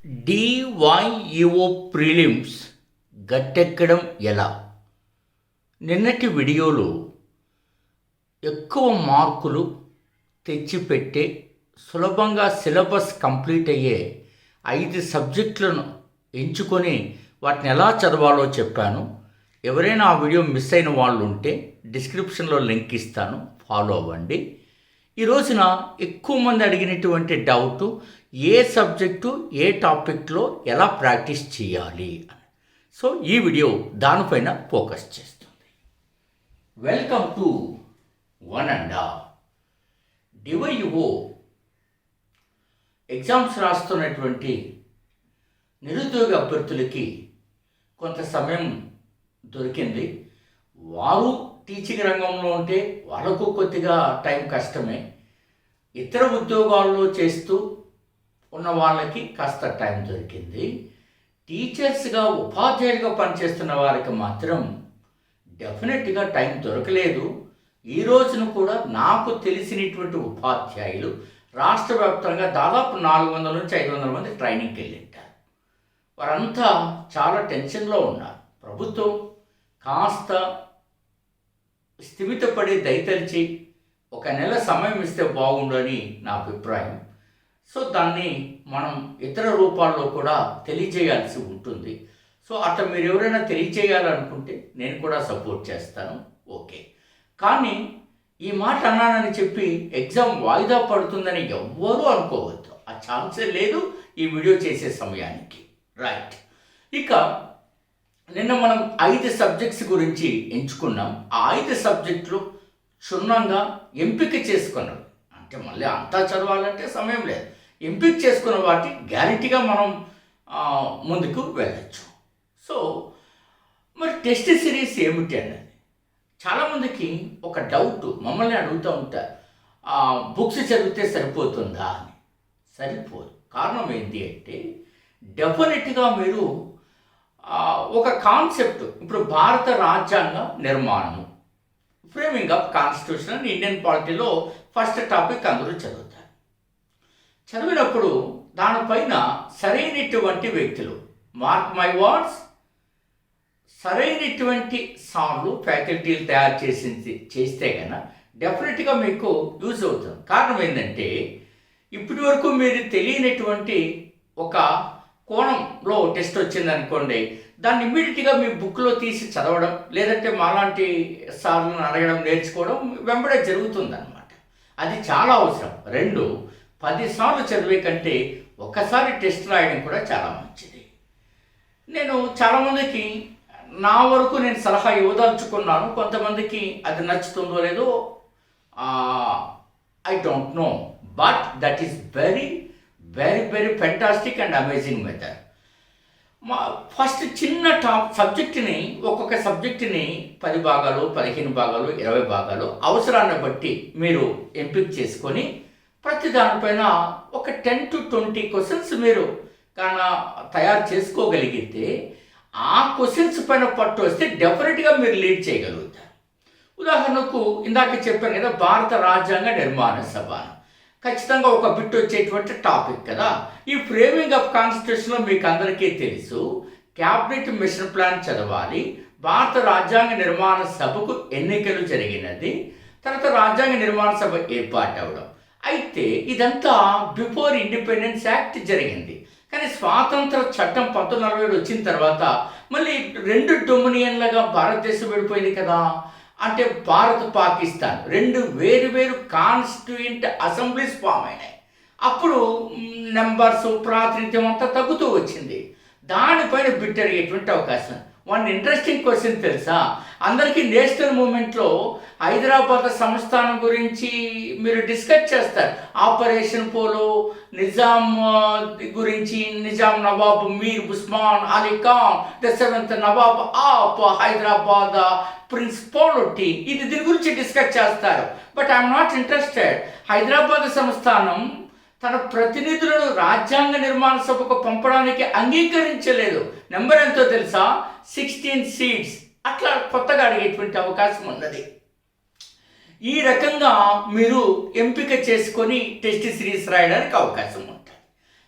DyEO prelims గట్టెక్కడం ఎలా? నిన్నటి వీడియోలో ఎక్కువ మార్కులు తెచ్చిపెట్టే సులభంగా సిలబస్ కంప్లీట్ అయ్యే 5 సబ్జెక్టులను ఎంచుకొని వాటిని ఎలా చదవాలో చెప్పాను. ఎవరైనా ఆ వీడియో మిస్ అయిన వాళ్ళు ఉంటే డిస్క్రిప్షన్లో లింక్ ఇస్తాను, ఫాలో అవ్వండి. ఈ రోజున ఎక్కువ మంది అడిగినటువంటి డౌట్, ఏ సబ్జెక్టు ఏ టాపిక్లో ఎలా ప్రాక్టీస్ చేయాలి అని. సో ఈ వీడియో దానిపైన ఫోకస్ చేస్తుంది. Welcome to one and all. DYO exams రాస్తున్నటువంటి నిరుద్యోగ అభ్యర్థులకి కొంత సమయం దొరికింది. వారు టీచింగ్ రంగంలో ఉంటే వాళ్ళకు కొద్దిగా టైం కష్టమే. ఇతర ఉద్యోగాల్లో చేస్తూ ఉన్న వాళ్ళకి కాస్త టైం దొరికింది. టీచర్స్గా ఉపాధ్యాయులుగా పనిచేస్తున్న వారికి మాత్రం డెఫినెట్గా టైం దొరకలేదు. ఈ రోజున కూడా నాకు తెలిసినటువంటి ఉపాధ్యాయులు రాష్ట్ర వ్యాప్తంగా దాదాపు 400 నుంచి 500 మంది ట్రైనింగ్కి వెళ్ళింటారు. వారంతా చాలా టెన్షన్లో ఉన్నారు. ప్రభుత్వం కాస్త స్థిమితపడి దయతలిచి ఒక నెల సమయం ఇస్తే బాగుండని నా అభిప్రాయం. సో దాన్ని మనం ఇతర రూపాల్లో కూడా తెలియజేయాల్సి ఉంటుంది. సో అట్లా మీరు ఎవరైనా తెలియజేయాలనుకుంటే నేను కూడా సపోర్ట్ చేస్తాను, ఓకే. కానీ ఈ మాట అన్నానని చెప్పి ఎగ్జామ్ వాయిదా పడుతుందని ఎవ్వరూ అనుకోవద్దు. ఆ ఛాన్సే లేదు ఈ వీడియో చేసే సమయానికి, రైట్. ఇక నిన్న మనం 5 సబ్జెక్ట్స్ గురించి ఎంచుకున్నాం. ఆ 5 సబ్జెక్టులు క్షుణ్ణంగా ఎంపిక చేసుకున్నాం. అంటే మళ్ళీ అంతా చదవాలంటే సమయం లేదు. ఎంపిక చేసుకున్న వాటి గ్యారెంటీగా మనం ముందుకు వెళ్ళచ్చు. సో మరి టెస్ట్ సిరీస్ ఏమిటి అన్నది చాలామందికి ఒక డౌట్, మమ్మల్ని అడుగుతూ ఉంటారు, బుక్స్ చదివితే సరిపోతుందా అని. సరిపోదు. కారణం ఏంటి అంటే డెఫినెట్గా మీరు ఒక కాన్సెప్ట్, ఇప్పుడు భారత రాజ్యాంగ నిర్మాణము, framing of constitution and Indian పాలిటీలో ఫస్ట్ టాపిక్ అందరూ చదువుతారు. చదివినప్పుడు దానిపైన సరైనటువంటి వ్యక్తులు, మార్క్ మై వర్డ్స్, సరైనటువంటి సార్లు ఫ్యాకల్టీలు తయారు చేస్తే కన్నా డెఫినెట్గా మీకు యూజ్ అవుతుంది. కారణం ఏంటంటే ఇప్పటి వరకు మీరు తెలియనటువంటి ఒక కోణంలో టెస్ట్ వచ్చింది అనుకోండి, దాన్ని ఇమ్మీడియట్గా మీ బుక్లో తీసి చదవడం, లేదంటే మాలాంటి సార్లను అడగడం, నేర్చుకోవడం వెంబడే జరుగుతుందన్నమాట. అది చాలా అవసరం. 10 సార్లు చదివే కంటే ఒక్కసారి టెస్ట్ రాయడం కూడా చాలా మంచిది. నేను చాలామందికి నా వరకు నేను సలహా ఇవ్వదలుచుకున్నాను. కొంతమందికి అది నచ్చుతుందో లేదో I don't know, but that is very very very fantastic and amazing method. First చిన్న సబ్జెక్టుని, ఒక్కొక్క సబ్జెక్టుని 10 భాగాలు, 15 భాగాలు, 20 భాగాలు అవసరాన్ని బట్టి మీరు ఎంపిక చేసుకొని ప్రతి దానిపైన ఒక 10 to 20 క్వశ్చన్స్ మీరు కానీ తయారు చేసుకోగలిగితే ఆ క్వశ్చన్స్ పైన పట్టు వస్తే డెఫినెట్గా మీరు లీడ్ చేయగలుగుతారు. ఉదాహరణకు ఇందాక చెప్పాను కదా, భారత రాజ్యాంగ నిర్మాణ సభ ఖచ్చితంగా ఒక బిట్ వచ్చేటువంటి టాపిక్ కదా. ఈ ఫ్రేమింగ్ ఆఫ్ కాన్స్టిట్యూషన్లో మీకు అందరికీ తెలుసు, క్యాబినెట్ మిషన్ ప్లాన్ చదవాలి, భారత రాజ్యాంగ నిర్మాణ సభకు ఎన్నికలు జరిగినది, తర్వాత రాజ్యాంగ నిర్మాణ సభ ఏర్పాటు అవ్వడం. అయితే ఇదంతా బిఫోర్ ఇండిపెండెన్స్ యాక్ట్ జరిగింది. కానీ స్వాతంత్ర చట్టం 1947 వచ్చిన తర్వాత మళ్ళీ 2 డొమినియన్లుగా భారతదేశం విడిపోయింది కదా. అంటే భారత్, పాకిస్తాన్ 2 వేరు కాన్స్టిట్యూయెంట్ అసెంబ్లీస్ ఫామ్ అయినాయి. అప్పుడు నెంబర్స్, ప్రాతినిధ్యం అంతా తగ్గుతూ వచ్చింది. దానిపైన బిట్ అడిగేటువంటి అవకాశం. వన్ ఇంట్రెస్టింగ్ క్వశ్చన్ తెలుసా, అందరికీ నేషనల్ మూమెంట్లో హైదరాబాద్ సంస్థానం గురించి మీరు డిస్కస్ చేస్తారు. ఆపరేషన్ పోలో, నిజాం గురించి, Nizam Nawab Mir Osman Ali Khan, the 7th Nawab of Hyderabad, prince పోలోటి, ఇది దీని గురించి డిస్కస్ చేస్తారు. But I'm not interested. Hyderabad సంస్థానం తన ప్రతినిధులను రాజ్యాంగ నిర్మాణ సభకు పంపడానికి అంగీకరించలేదు. నెంబర్ ఎంతో తెలుసా? 16 సీట్స్. అట్లా కొత్తగా అడిగేటువంటి అవకాశం ఉన్నది. ఈ రకంగా మీరు ఎంపిక చేసుకొని టెస్ట్ సిరీస్ రాయడానికి అవకాశం ఉంటుంది.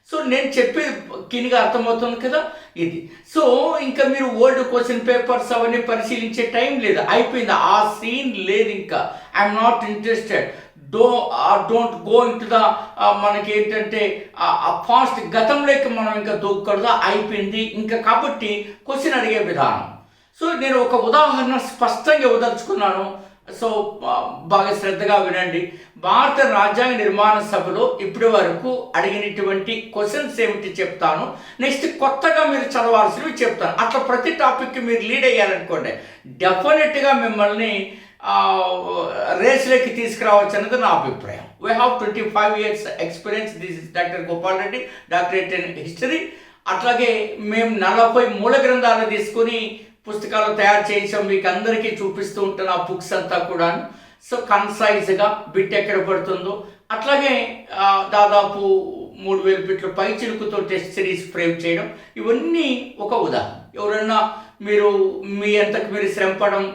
సో నేను చెప్పేది క్లీన్గా అర్థమవుతుంది కదా ఇది. సో ఇంకా మీరు ఓల్డ్ క్వశ్చన్ పేపర్స్ అవన్నీ పరిశీలించే టైం లేదు, అయిపోయింది, ఆ సీన్ లేదు. ఇంకా I'm not interested. Don't go in to the మనకి ఏంటంటే ఆ ఫాస్ట్ గతంలోకి మనం ఇంకా దూకూడదు, అయిపోయింది ఇంకా. కాబట్టి క్వశ్చన్ అడిగే విధానం. సో నేను ఒక ఉదాహరణ స్పష్టంగా ఇవ్వదలుచుకున్నాను. సో బాగా శ్రద్ధగా వినండి. భారత రాజ్యాంగ నిర్మాణ సభలో ఇప్పటి వరకు అడిగినటువంటి క్వశ్చన్స్ ఏమిటి చెప్తాను, నెక్స్ట్ కొత్తగా మీరు చదవాల్సినవి చెప్తాను. అట్లా ప్రతి టాపిక్కి మీరు లీడ్ అయ్యారనుకోండి, డెఫినెట్గా మిమ్మల్ని రేస్లోకి తీసుకురావచ్చు అన్నది నా అభిప్రాయం. We have 25 years experience. This is doctor Gopal Reddy, doctorate in history. అట్లాగే మేము 40 మూల గ్రంథాలు తీసుకుని పుస్తకాలు తయారు చేయించాం, మీకు అందరికీ చూపిస్తూ ఉంటాను ఆ బుక్స్ అంతా కూడా. సో కన్సైజ్గా బిట్ ఎక్కడ పడుతుందో, అట్లాగే దాదాపు 3000 బిట్లు పై చిలుకుతో టెస్ట్ సిరీస్ ఫ్రేమ్ చేయడం, ఇవన్నీ ఒక ఉదాహరణ. ఎవరన్నా మీరు మీ అంతకు మీరు శ్రమపడడం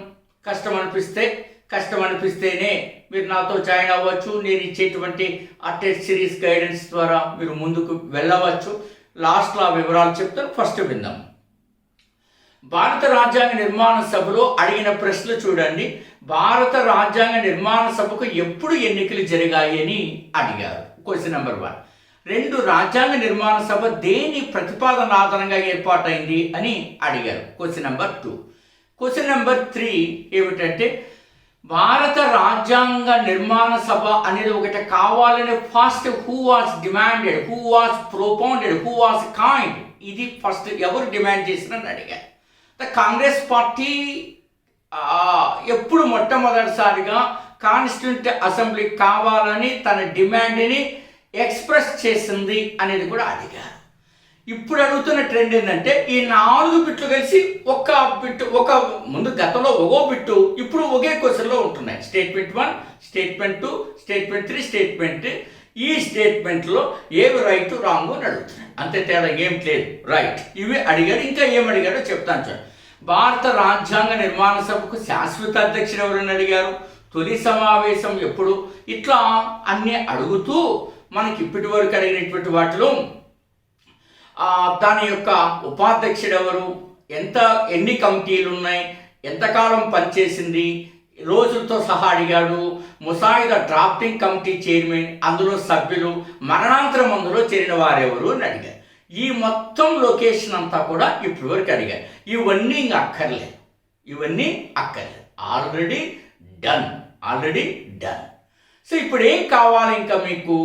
కష్టం అనిపిస్తేనే మీరు నాతో జాయిన్ అవ్వచ్చు. నేను ఇచ్చేటువంటి ఆ టెస్ట్ సిరీస్ గైడెన్స్ ద్వారా మీరు ముందుకు వెళ్ళవచ్చు. లాస్ట్లో ఆ వివరాలు చెప్తాను. ఫస్ట్ విందాం. భారత రాజ్యాంగ నిర్మాణ సభలో అడిగిన ప్రశ్నలు చూడండి. భారత రాజ్యాంగ నిర్మాణ సభకు ఎప్పుడు ఎన్నికలు జరిగాయి అని అడిగారు. Question number 1. 2. రాజ్యాంగ నిర్మాణ సభ దేని ప్రతిపాదన ఆధారంగా ఏర్పాటైంది అని అడిగారు. Question number 2. క్వశ్చన్ నెంబర్ 3 ఏమిటంటే భారత రాజ్యాంగ నిర్మాణ సభ అనేది ఒకటి కావాలని first who was demanded, who was propounded, who was kind, ఇది ఫస్ట్ ఎవరు డిమాండ్ చేసినని అడిగారు. ద కాంగ్రెస్ పార్టీ ఎప్పుడు మొట్టమొదటిసారిగా కాన్స్టిట్యూంట్ అసెంబ్లీ కావాలని తన డిమాండ్ని ఎక్స్ప్రెస్ చేసింది అనేది కూడా అడిగారు. ఇప్పుడు అడుగుతున్న ట్రెండ్ ఏంటంటే ఈ 4 బిట్లు కలిసి ఒక బిట్టు, ఒక ముందు గతంలో ఒక్కో బిట్టు ఇప్పుడు ఒకే క్వశ్చన్లో ఉంటున్నాయి. Statement 1, statement 2, statement 3, statement. ఈ స్టేట్మెంట్లో ఏవి రైట్ రాంగ్ అని అడుగుతున్నాయి, అంతే తేడా ఏం లేదు. రైట్ ఇవి అడిగాడు. ఇంకా ఏం అడిగాడో చెప్తాను చూడండి. భారత రాజ్యాంగ నిర్మాణ సభకు శాశ్వత అధ్యక్షుడు ఎవరని అడిగారు, తొలి సమావేశం ఎప్పుడు, ఇట్లా అన్నీ అడుగుతూ మనకి ఇప్పటి వరకు అడిగినటువంటి వాటిలో దాని యొక్క ఉపాధ్యక్షుడు ఎవరు, ఎన్ని కమిటీలు ఉన్నాయి, ఎంతకాలం పనిచేసింది, రోజులతో సహా అడిగాడు. ముసాయిదా డ్రాఫ్టింగ్ కమిటీ చైర్మన్, అందులో సభ్యులు, మరణాంతరం అందులో చేరిన వారెవరు అని అడిగారు. ఈ మొత్తం లొకేషన్ అంతా కూడా ఇప్పటి వరకు అడిగారు. ఇవన్నీ ఇంకా అక్కర్లేదు, ఆల్రెడీ డన్. సో ఇప్పుడు ఏం కావాలి ఇంకా మీకు,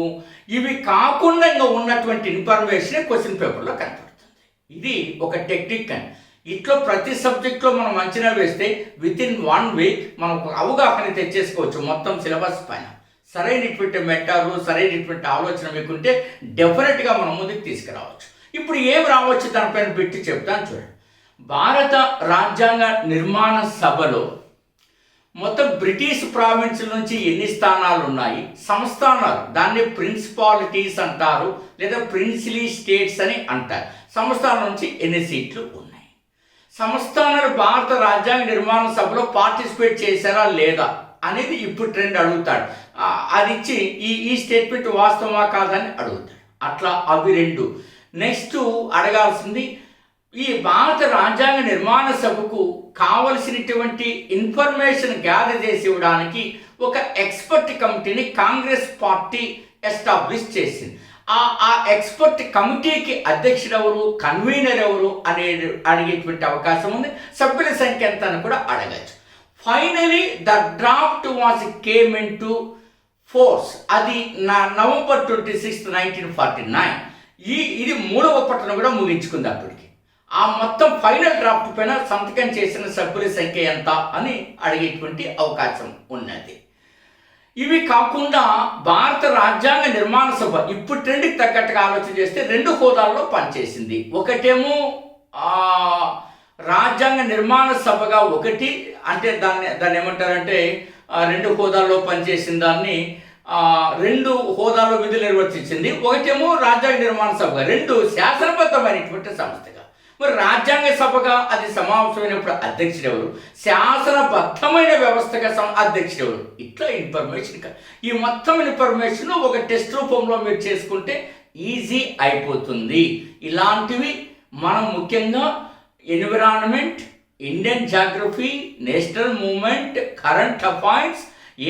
ఇవి కాకుండా ఇంకా ఉన్నటువంటి ఇన్ఫర్మేషన్ క్వశ్చన్ పేపర్లో కనపడుతుంది. ఇది ఒక టెక్నిక్ అని. ఇట్లా ప్రతి సబ్జెక్ట్లో మనం అంచనా వేస్తే వితిన్ 1 week మనం ఒక అవగాహన తెచ్చేసుకోవచ్చు మొత్తం సిలబస్ పైన. సరైనటువంటి మెట్టారు, సరైనటువంటి ఆలోచన మీకుంటే డెఫినెట్గా మనం ముందుకు తీసుకురావచ్చు. ఇప్పుడు ఏం రావచ్చు దానిపైన పెట్టి చెప్తాను చూడండి. భారత రాజ్యాంగ నిర్మాణ సభలో మొత్తం బ్రిటిష్ ప్రావిన్స్ నుంచి ఎన్ని స్థానాలు ఉన్నాయి, సంస్థానాలు, దాన్ని ప్రిన్సిపాలిటీస్ అంటారు లేదా ప్రిన్సిలీ స్టేట్స్ అని అంటారు. సంస్థానాల నుంచి ఎన్ని సీట్లు ఉన్నాయి, సంస్థానాలు భారత రాజ్యాంగ నిర్మాణ సభలో పార్టిసిపేట్ చేశారా లేదా అనేది ఇప్పుడు ట్రెండ్ అడుగుతాడు. అది ఇచ్చి ఈ స్టేట్మెంట్ వాస్తవమా కాదని అడుగుతాడు. అట్లా అవి 2. నెక్స్ట్ అడగాల్సింది, ఈ భారత రాజ్యాంగ నిర్మాణ సభకు కావలసినటువంటి ఇన్ఫర్మేషన్ గ్యాదర్ చేసి ఇవ్వడానికి ఒక ఎక్స్పర్ట్ కమిటీని కాంగ్రెస్ పార్టీ ఎస్టాబ్లిష్ చేసింది. ఆ ఎక్స్పర్ట్ కమిటీకి అధ్యక్షుడు ఎవరు, కన్వీనర్ ఎవరు అనేది అడిగేటువంటి అవకాశం ఉంది. సభ్యుల సంఖ్య ఎంత అని కూడా అడగచ్చు. Finally the draft was came in to force. అది November 26, 1949. ఇది 3వ పట్టణం కూడా ముగించుకుంది. అప్పటికి ఆ మొత్తం ఫైనల్ డ్రాఫ్ట్ పైన సంతకం చేసిన సభ్యుల సంఖ్య ఎంత అని అడిగేటువంటి అవకాశం ఉన్నది. ఇవి కాకుండా భారత రాజ్యాంగ నిర్మాణ సభ ఇప్పుడు ట్రెండ్కి తగ్గట్టుగా ఆలోచన చేస్తే 2 హోదాల్లో పనిచేసింది. ఒకటేమో రాజ్యాంగ నిర్మాణ సభగా ఒకటి, అంటే దాన్ని ఏమంటారంటే 2 హోదాల్లో పనిచేసిన దాన్ని 2 హోదాల్లో విధులు నిర్వర్తించింది. ఒకటేమో రాజ్యాంగ నిర్మాణ సభగా, 2 శాసనబద్ధమైనటువంటి సంస్థగా. మరి రాజ్యాంగ సభగా అది సమావేశమైనప్పుడు అధ్యక్షుడు ఎవరు, శాసనబద్ధమైన వ్యవస్థగా అధ్యక్షుడు ఎవరు, ఇట్లా ఇన్ఫర్మేషన్. ఈ మొత్తం ఇన్ఫర్మేషన్ ఒక టెస్ట్ రూపంలో మీరు చేసుకుంటే ఈజీ అయిపోతుంది. ఇలాంటివి మనం ముఖ్యంగా environment, Indian geography, national movement, current affairs,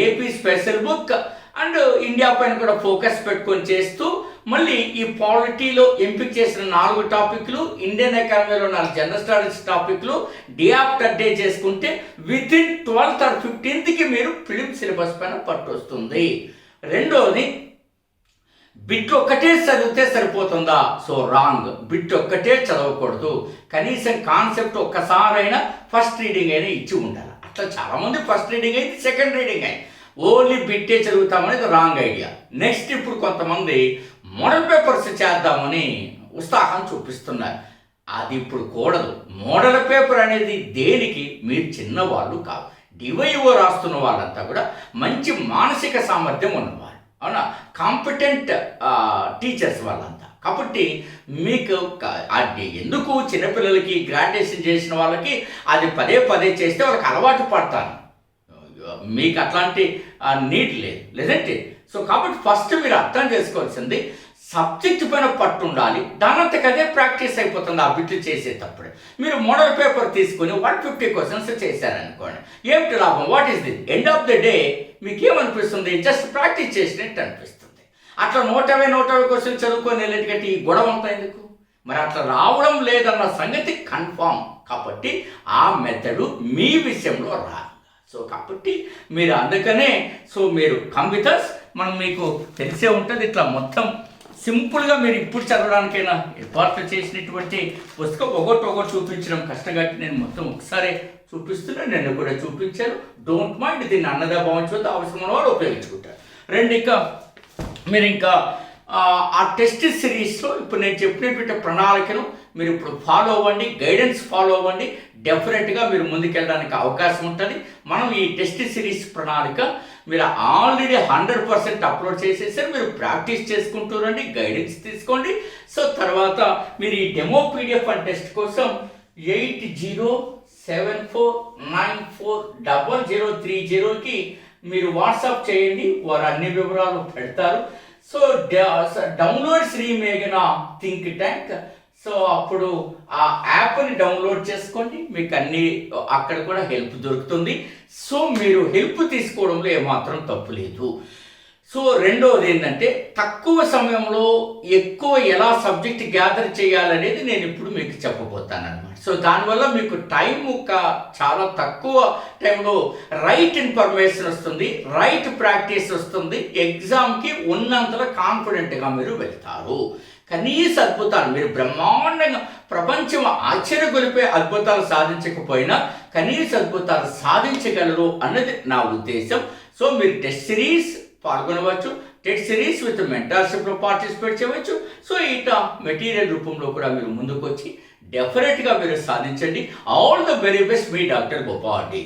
AP special book and India పైన కూడా ఫోకస్ పెట్టుకొని చేస్తూ మళ్ళీ ఈ పాలిటీలో ఎంపిక చేసిన 4 టాపిక్లు, ఇండియన్ ఎకానమీలో 4 జనరల్ స్టడీస్ టాపిక్లు డే ఆఫ్టర్ డే చేసుకుంటే వితిన్ 12th or 15th మీరు ఫిలిం సిలబస్ పైన పట్టు వస్తుంది. రెండోది బిట్ ఒక్కటే చదివితే సరిపోతుందా? So wrong. బిట్ ఒక్కటే చదవకూడదు. కనీసం కాన్సెప్ట్ ఒక్కసారైనా ఫస్ట్ రీడింగ్ అయినా ఇచ్చి ఉండాలి. అట్లా చాలామంది ఫస్ట్ రీడింగ్ అయింది, సెకండ్ రీడింగ్ అయింది, ఓన్లీ బిట్టే చదువుతామనేది రాంగ్ ఐడియా. నెక్స్ట్ ఇప్పుడు కొంతమంది మోడల్ పేపర్స్ చేద్దామని ఉత్సాహం చూపిస్తున్నారు. అది ఇప్పుడు కూడదు. మోడల్ పేపర్ అనేది దేనికి? మీరు చిన్నవాళ్ళు కాదు, డివైఓ రాస్తున్న వాళ్ళంతా కూడా మంచి మానసిక సామర్థ్యం ఉన్నవాళ్ళు, అవునా, కాంపిటెంట్ టీచర్స్ వాళ్ళంతా. కాబట్టి మీకు అది ఎందుకు చిన్నపిల్లలకి గ్రాడ్యుయేషన్ చేసిన వాళ్ళకి అది పదే పదే చేస్తే వాళ్ళకి అలవాటు పడతాను. మీకు అట్లాంటి నీడ్ లేదు, లేదంటే. సో కాబట్టి ఫస్ట్ మీరు అర్థం చేసుకోవాల్సింది సబ్జెక్ట్ పైన పట్టు ఉండాలి. దానంతకదే ప్రాక్టీస్ అయిపోతుంది. ఆ బిట్లు చేసేటప్పుడు మీరు మోడల్ పేపర్ తీసుకుని 150 క్వశ్చన్స్ చేశారనుకోండి, ఏమిటి లాభం? What is the end of the day? మీకు ఏమనిపిస్తుంది? జస్ట్ ప్రాక్టీస్ చేసినట్టు అనిపిస్తుంది. అట్లా 150 క్వశ్చన్స్ చదువుకొని వెళ్ళేటట్టు ఈ గొడవ అంతా ఎందుకు? మరి అట్లా రావడం లేదన్న సంగతి కన్ఫామ్. కాబట్టి ఆ మెథడు మీ విషయంలో రా. సో కాబట్టి మీరు అందుకనే మీరు కంప్యూటర్స్ మనం మీకు తెలిసే ఉంటుంది. ఇట్లా మొత్తం సింపుల్గా మీరు ఇప్పుడు చదవడానికైనా ఏర్పాట్లు చేసినటువంటి పుస్తకం ఒకటి చూపించడం కష్టం కాబట్టి నేను మొత్తం ఒకసారి చూపిస్తున్నాను. నేను కూడా చూపించాను. డోంట్ మైండ్, దీన్ని అన్నదా భావించవద్దు, అవసరమైన వాళ్ళు ఉపయోగించుకుంటారు. ఇంకా మీరు ఇంకా ఆ టెస్ట్ సిరీస్లో ఇప్పుడు నేను చెప్పినటువంటి ప్రణాళికను మీరు ఇప్పుడు ఫాలో అవ్వండి, గైడెన్స్ ఫాలో అవ్వండి. డెఫినెట్గా మీరు ముందుకెళ్ళడానికి అవకాశం ఉంటుంది. మనం ఈ టెస్ట్ సిరీస్ ప్రణాళిక మీరు ఆల్రెడీ 100% అప్లోడ్ చేసేసారు. మీరు ప్రాక్టీస్ చేసుకుంటూ రండి, గైడెన్స్ తీసుకోండి. సో తర్వాత మీరు ఈ డెమో పీడిఎఫ్ అండ్ టెస్ట్ కోసం 8074940030కి మీరు వాట్సాప్ చేయండి. వారు అన్ని వివరాలు పెడతారు. సో డౌన్లోడ్ శ్రీ మేఘన థింక్ ట్యాంక్. సో అప్పుడు ఆ యాప్ని డౌన్లోడ్ చేసుకోండి, మీకు అన్ని అక్కడ కూడా హెల్ప్ దొరుకుతుంది. సో మీరు హెల్ప్ తీసుకోవడంలో ఏమాత్రం తప్పు లేదు. సో రెండవది ఏంటంటే తక్కువ సమయంలో ఎక్కువ ఎలా సబ్జెక్ట్ గ్యాదర్ చేయాలనేది నేను ఇప్పుడు మీకు చెప్పబోతాను అనమాట. సో దానివల్ల మీకు టైం చాలా తక్కువ టైంలో రైట్ ఇన్ఫర్మేషన్ వస్తుంది, రైట్ ప్రాక్టీస్ వస్తుంది. ఎగ్జామ్కి ఉన్నంతలో కాన్ఫిడెంట్గా మీరు వెళ్తారు. కనీస అద్భుతాలు మీరు బ్రహ్మాండంగా ప్రపంచం ఆశ్చర్యగొలిపే అద్భుతాలు సాధించకపోయినా కనీస అద్భుతాలు సాధించగలరు అన్నది నా ఉద్దేశం. సో మీరు టెస్ట్ సిరీస్ పాల్గొనవచ్చు, టెస్ట్ సిరీస్ విత్ మెంటర్షిప్లో పార్టిసిపేట్ చేయవచ్చు. సో ఇట్లా మెటీరియల్ రూపంలో కూడా మీరు ముందుకు వచ్చి డెఫినెట్గా మీరు సాధించండి. ఆల్ ద వెరీ బెస్ట్, మీ డాక్టర్ గోపాల్ రెడ్డి.